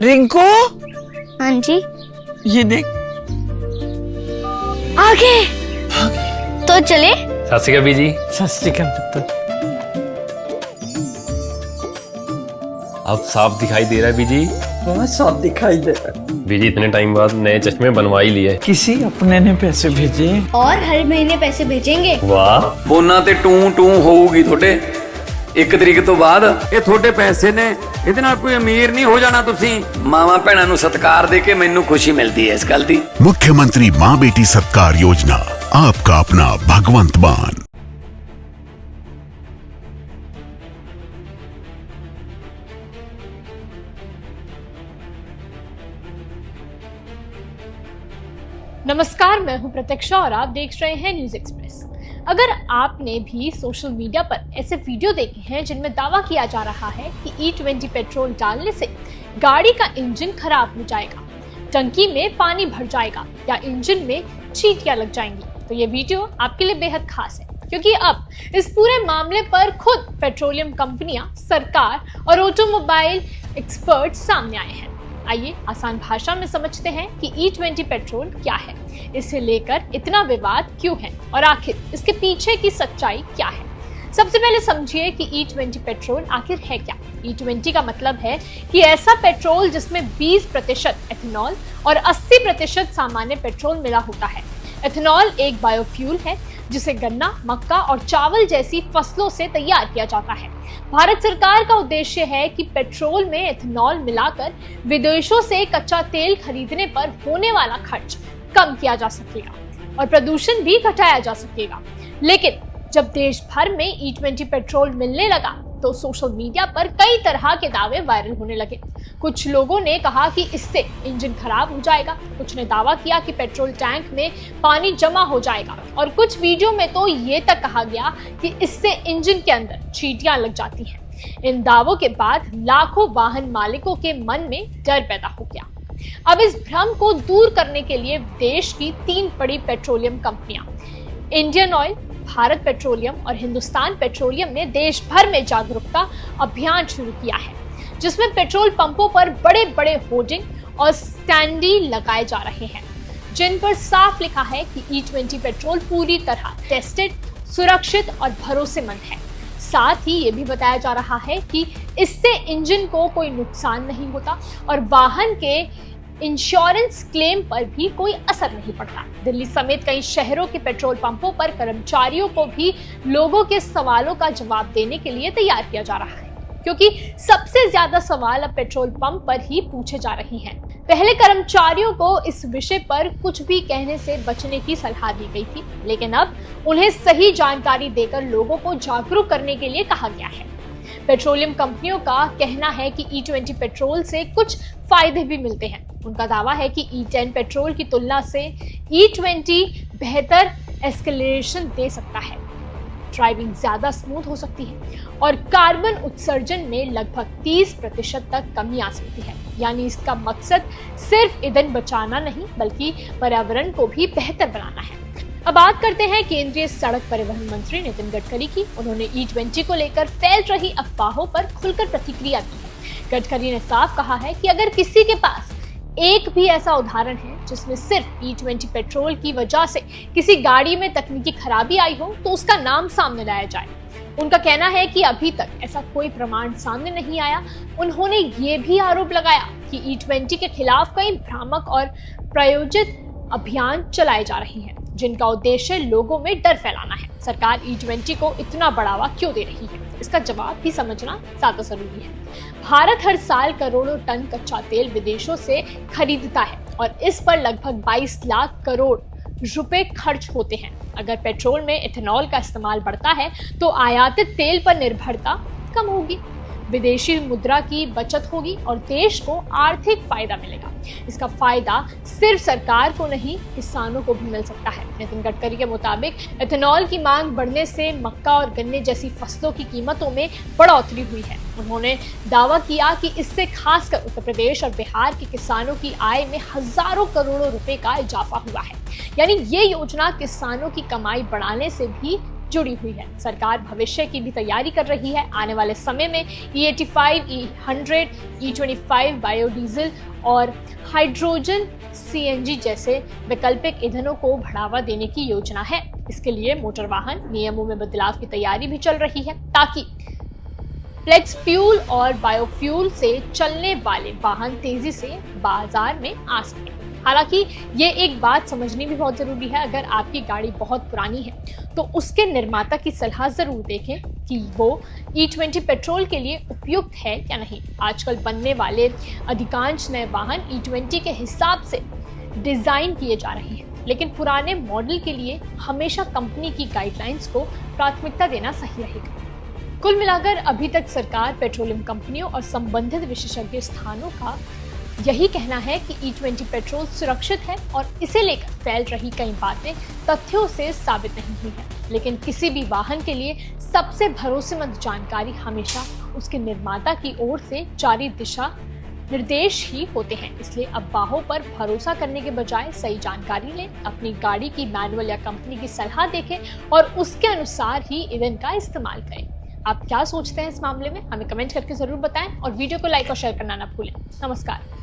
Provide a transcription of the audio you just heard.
रिंकू, हाँ जी। ये देख। आगे तो चले। सत श्री अकाल बीजी। सत श्री अकाल पुत्र। अब साफ दिखाई दे रहा है बीजी। बहुत साफ दिखाई दे रहा है। बीजी इतने टाइम बाद नए चश्मे बनवा ही लिए। किसी अपने ने पैसे भेजे और हर महीने पैसे भेजेंगे। वाह। बोना ते टू होगी थोड़े 1 तरीक तो बाद। ये थोड़े पैसे ने, ਇਹਦੇ ਨਾਲ कोई अमीर नहीं हो जाना। तुसी मावा भैणा नू सत्कार दे के मैनू खुशी मिलती है इस गल दी। मुख्यमंत्री माँ बेटी सत्कार योजना, आपका अपना भगवंत मान। नमस्कार, मैं हूं प्रतीक्षा और आप देख रहे हैं न्यूज एक्सप्रेस। अगर आपने भी सोशल मीडिया पर ऐसे वीडियो देखे हैं जिनमें दावा किया जा रहा है कि E20 पेट्रोल डालने से गाड़ी का इंजन खराब हो जाएगा, टंकी में पानी भर जाएगा या इंजन में चींटियां लग जाएंगी, तो ये वीडियो आपके लिए बेहद खास है, क्योंकि अब इस पूरे मामले पर खुद पेट्रोलियम कंपनियां, सरकार और ऑटोमोबाइल एक्सपर्ट सामने आए हैं। आइए आसान भाषा में समझते हैं कि E20 पेट्रोल क्या है, इसे लेकर इतना विवाद क्यों है और आखिर इसके पीछे की सच्चाई क्या है। सबसे पहले समझिए कि E20 पेट्रोल आखिर है क्या। E20 का मतलब है कि ऐसा पेट्रोल जिसमें 20% एथेनॉल और 80% सामान्य पेट्रोल मिला होता है। एथेनॉल एक बायोफ्यूल है जिसे गन्ना, मक्का और चावल जैसी फसलों से तैयार किया जाता है। भारत सरकार का उद्देश्य है कि पेट्रोल में एथेनॉल मिलाकर विदेशों से कच्चा तेल खरीदने पर होने वाला खर्च कम किया जा सकेगा और प्रदूषण भी घटाया जा सकेगा। लेकिन जब देश भर में E20 पेट्रोल मिलने लगा तो सोशल मीडिया पर कई तरह के दावे वायरल होने लगे। कुछ लोगों ने कहा कि इससे इंजन खराब हो जाएगा, कुछ ने दावा किया कि पेट्रोल टैंक में पानी जमा हो जाएगा और कुछ वीडियो में तो ये तक कहा गया कि इससे इंजन के अंदर चींटियां लग जाती हैं। इन दावों के बाद लाखों वाहन मालिकों के मन में डर पैदा हो गया। अब इस भ्रम को दूर करने के लिए देश की 3 बड़ी पेट्रोलियम कंपनियां इंडियन ऑयल, भारत पेट्रोलियम और हिंदुस्तान पेट्रोलियम ने देश भर में जागरूकता अभियान शुरू किया है, जिसमें पेट्रोल पंपों पर बड़े बड़े होर्डिंग और स्टैंडी लगाए जा रहे हैं, जिन पर साफ लिखा है कि E20 पेट्रोल पूरी तरह टेस्टेड, सुरक्षित और भरोसेमंद है। साथ ही ये भी बताया जा रहा है कि इससे इंजन को कोई नुकसान नहीं होता और वाहन के इंश्योरेंस क्लेम पर भी कोई असर नहीं पड़ता। दिल्ली समेत कई शहरों के पेट्रोल पंपों पर कर्मचारियों को भी लोगों के सवालों का जवाब देने के लिए तैयार किया जा रहा है, क्योंकि सबसे ज्यादा सवाल अब पेट्रोल पंप पर ही पूछे जा रहे हैं। पहले कर्मचारियों को इस विषय पर कुछ भी कहने से बचने की सलाह दी गई थी, लेकिन अब उन्हें सही जानकारी देकर लोगों को जागरूक करने के लिए कहा गया है। पेट्रोलियम कंपनियों का कहना है कि E20 पेट्रोल से कुछ फायदे भी मिलते हैं। उनका दावा है कि E10 पेट्रोल की तुलना से E20 बेहतर एक्सेलरेशन दे सकता है, ड्राइविंग ज्यादा स्मूथ हो सकती है और कार्बन उत्सर्जन में लगभग 30% तक कमी आ सकती है। यानी इसका मकसद सिर्फ ईंधन बचाना नहीं बल्कि पर्यावरण को भी बेहतर बनाना है। अब बात करते हैं केंद्रीय सड़क परिवहन मंत्री नितिन गडकरी की। उन्होंने E20 को लेकर फैल रही अफवाहों पर खुलकर प्रतिक्रिया दी है। गडकरी ने साफ कहा है कि अगर किसी के पास एक भी ऐसा उदाहरण है जिसमें सिर्फ E20 पेट्रोल की वजह से किसी गाड़ी में तकनीकी खराबी आई हो तो उसका नाम सामने लाया जाए। उनका कहना है कि अभी तक ऐसा कोई प्रमाण सामने नहीं आया। उन्होंने ये भी आरोप लगाया कि E20 के खिलाफ कई भ्रामक और प्रायोजित अभियान चलाए जा रहे हैं, जिनका उद्देश्य लोगों में डर फैलाना है। सरकार E20 को इतना बढ़ावा क्यों दे रही है, इसका जवाब भी समझना ज्यादा जरूरी है। भारत हर साल करोड़ों टन कच्चा तेल विदेशों से खरीदता है और इस पर लगभग 22 लाख करोड़ रुपए खर्च होते हैं। अगर पेट्रोल में इथेनॉल का इस्तेमाल बढ़ता है तो आयातित तेल पर निर्भरता कम होगी, विदेशी मुद्रा की बचत होगी और देश को आर्थिक फायदा मिलेगा। इसका फायदा सिर्फ सरकार को नहीं, किसानों को भी मिल सकता है। नितिन गडकरी के मुताबिक एथेनॉल की मांग बढ़ने से मक्का और गन्ने जैसी फसलों की कीमतों में बढ़ोतरी हुई है। उन्होंने दावा किया कि इससे खासकर उत्तर प्रदेश और बिहार के किसानों की आय में हजारों करोड़ों रुपए का इजाफा हुआ है। यानी ये योजना किसानों की कमाई बढ़ाने से भी जुड़ी हुई है। सरकार भविष्य की भी तैयारी कर रही है। आने वाले समय में E85, E100, E25 बायोडीजल और हाइड्रोजन CNG जैसे वैकल्पिक ईंधनों को बढ़ावा देने की योजना है। इसके लिए मोटर वाहन नियमों में बदलाव की तैयारी भी चल रही है ताकि फ्लेक्स फ्यूल और बायोफ्यूल से चलने वाले वाहन तेजी से बाजार में आ सके। हालांकि ये एक बात समझनी भी बहुत जरूरी है, अगर आपकी गाड़ी बहुत पुरानी है तो उसके निर्माता की सलाह जरूर देखें कि वो E20 पेट्रोल के लिए उपयुक्त है या नहीं। आजकल बनने वाले अधिकांश नए वाहन E20 के हिसाब से डिजाइन किए जा रहे हैं, लेकिन पुराने मॉडल के लिए हमेशा कंपनी की गाइडलाइंस को प्राथमिकता देना सही रहेगा। कुल मिलाकर अभी तक सरकार, पेट्रोलियम कंपनियों और संबंधित विशेषज्ञ स्थानों का यही कहना है कि E20 पेट्रोल सुरक्षित है और इसे लेकर फैल रही कई बातें तथ्यों से साबित नहीं हुई है। लेकिन किसी भी वाहन के लिए सबसे भरोसेमंद जानकारी हमेशा उसके निर्माता की ओर से जारी दिशा निर्देश ही होते हैं। इसलिए अफवाहों पर भरोसा करने के बजाय सही जानकारी लें, अपनी गाड़ी की मैनुअल या कंपनी की सलाह देखें और उसके अनुसार ही ईंधन का इस्तेमाल करें। आप क्या सोचते हैं इस मामले में, हमें कमेंट करके जरूर बताएं और वीडियो को लाइक और शेयर करना ना भूलें। नमस्कार।